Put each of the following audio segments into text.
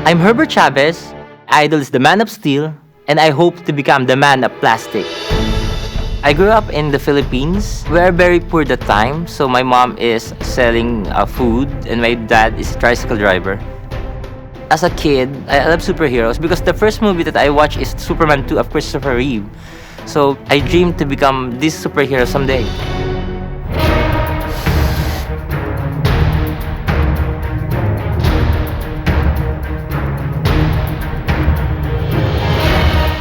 I'm Herbert Chavez, idol is the man of steel, and I hope to become the man of plastic. I grew up in the Philippines. We are very poor at the time, so my mom is selling food and my dad is a tricycle driver. As a kid, I love superheroes because the first movie that I watched is Superman 2 of Christopher Reeve. So I dream to become this superhero someday.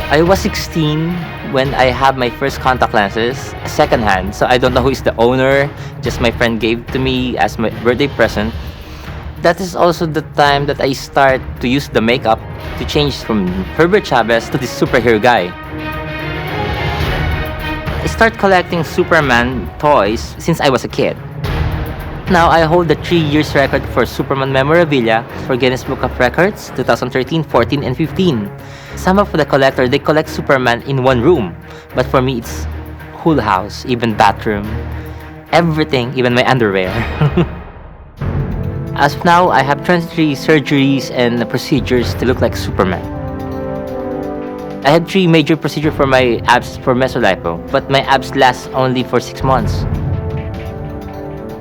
I was 16 when I had my first contact lenses, secondhand, so I don't know who is the owner, just my friend gave to me as my birthday present. That is also the time that I start to use the makeup to change from Herbert Chavez to this superhero guy. I start collecting Superman toys since I was a kid. Now I hold the 3 years record for Superman memorabilia for Guinness Book of Records 2013, 14, and 15. Some of the collectors, they collect Superman in one room. But for me, it's whole house, even bathroom. Everything, even my underwear. As of now, I have 23 surgeries and procedures to look like Superman. I had 3 major procedures for my abs for mesolipo, but my abs last only for 6 months.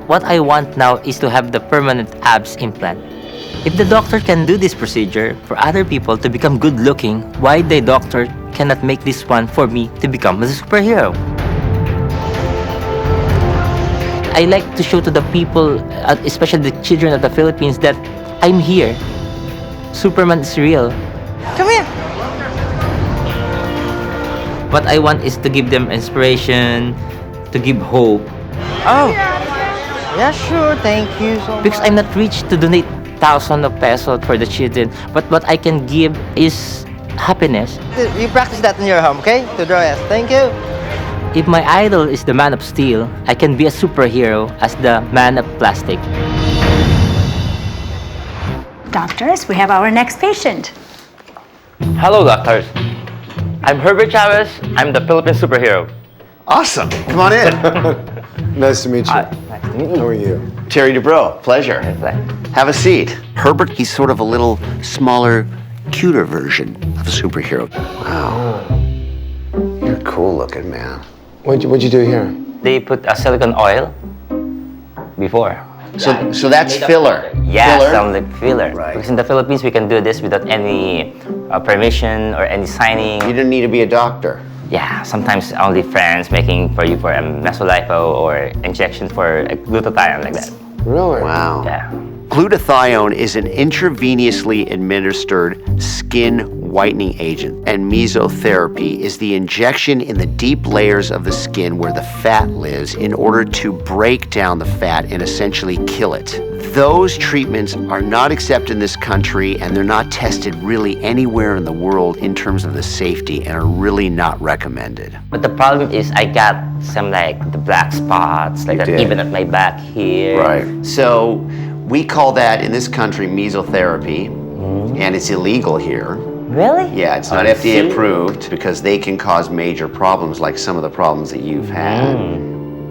What I want now is to have the permanent abs implant. If the doctor can do this procedure for other people to become good looking, why the doctor cannot make this one for me to become a superhero? I like to show to the people, especially the children of the Philippines, that I'm here. Superman is real. Come here. What I want is to give them inspiration, to give hope. Oh. Yeah, sure. Thank you so much. Because I'm not rich to donate thousands of pesos for the children, but what I can give is happiness. You practice that in your home, okay? To draw yes. Thank you. If my idol is the man of steel, I can be a superhero as the man of plastic. Doctors, we have our next patient. Hello, doctors. I'm Herbert Chavez. I'm the Philippine superhero. Awesome. Come on in. Nice to meet you. Nice to meet you. How are you? Terry Dubrow, pleasure. Have a seat. Herbert, he's sort of a little smaller, cuter version of a superhero. Wow. You're cool looking, man. What'd you do here? They put a silicone oil before. So that's filler. Yeah, Filler? sounds like filler. Right. Because in the Philippines, we can do this without any permission or any signing. You didn't need to be a doctor. Yeah, sometimes only friends making for you for a mesolipo or injection for a glutathione like that. Really? Wow. Yeah. Glutathione is an intravenously administered skin whitening agent, and mesotherapy is the injection in the deep layers of the skin where the fat lives in order to break down the fat and essentially kill it. Those treatments are not accepted in this country, and they're not tested really anywhere in the world in terms of the safety, and are really not recommended. But the problem is I got some like the black spots, like that, did. even at my back here. So we call that in this country mesotherapy, and it's illegal here. Really? Yeah, it's not FDA approved because they can cause major problems like some of the problems that you've had.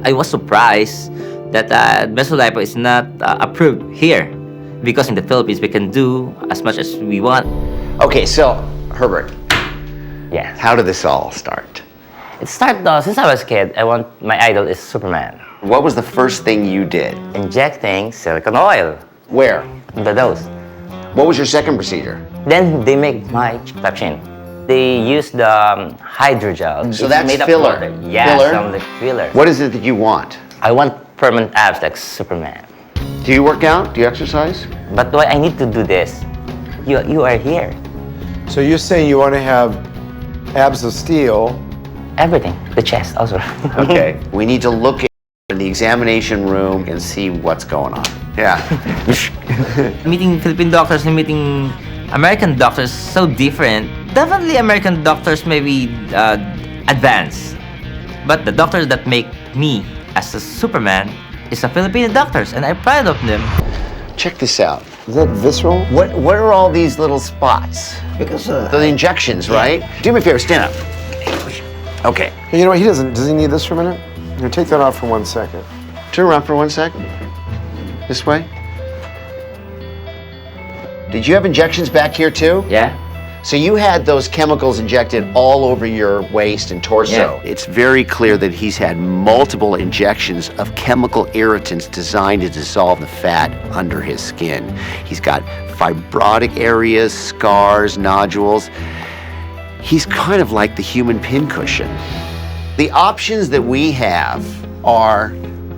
I was surprised that mesolipo is not approved here, because in the Philippines we can do as much as we want. Okay, so Herbert, Yes. how did this all start? It started since I was a kid. My idol is Superman. What was the first thing you did? Injecting silicone oil Where? in the nose. What was your second procedure? Then they make my chin. They use the hydrogel. So It's that's made of filler. water. Yeah, Filler? sounds like filler. What is it that you want? I want permanent abs like Superman. Do you work out? Do you exercise? But why I need to do this? You are here. So you're saying you want to have abs of steel? Everything. The chest also. Okay. We need to look in the examination room and see what's going on. Yeah. Meeting Philippine doctors and meeting American doctors is so different. Definitely American doctors may be advanced. But the doctors that make me as a Superman is a Filipino doctors, and I'm proud of them. Check this out. Is that visceral? What are all these little spots? Because They're the injections, right? Do me a favor, stand up. Okay. Hey, you know what? Does he need this for a minute? Here, take that off for 1 second. Turn around for 1 second. This way. Did you have injections back here too? Yeah. So you had those chemicals injected all over your waist and torso. Yeah. It's very clear that he's had multiple injections of chemical irritants designed to dissolve the fat under his skin. He's got fibrotic areas, scars, nodules. He's kind of like the human pincushion. The options that we have are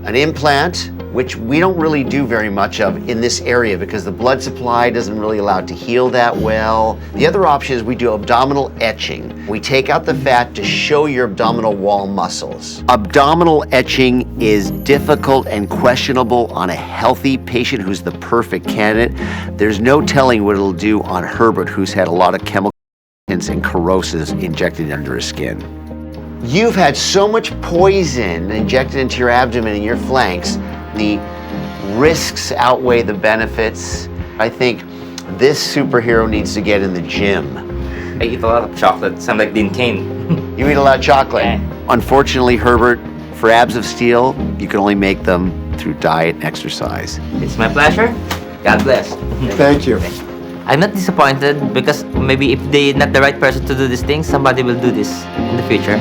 an implant, which we don't really do very much of in this area because the blood supply doesn't really allow it to heal that well. The other option is we do abdominal etching. We take out the fat to show your abdominal wall muscles. Abdominal etching is difficult and questionable on a healthy patient who's the perfect candidate. There's no telling what it'll do on Herbert, who's had a lot of chemical and corrosives injected under his skin. You've had so much poison injected into your abdomen and your flanks. The risks outweigh the benefits. I think this superhero needs to get in the gym. I eat a lot of chocolate. Sound like Dean Cain. You eat a lot of chocolate. Yeah. Unfortunately, Herbert, for abs of steel, you can only make them through diet and exercise. It's my pleasure. God bless. Thank you. I'm not disappointed because maybe if they're not the right person to do this thing, somebody will do this in the future.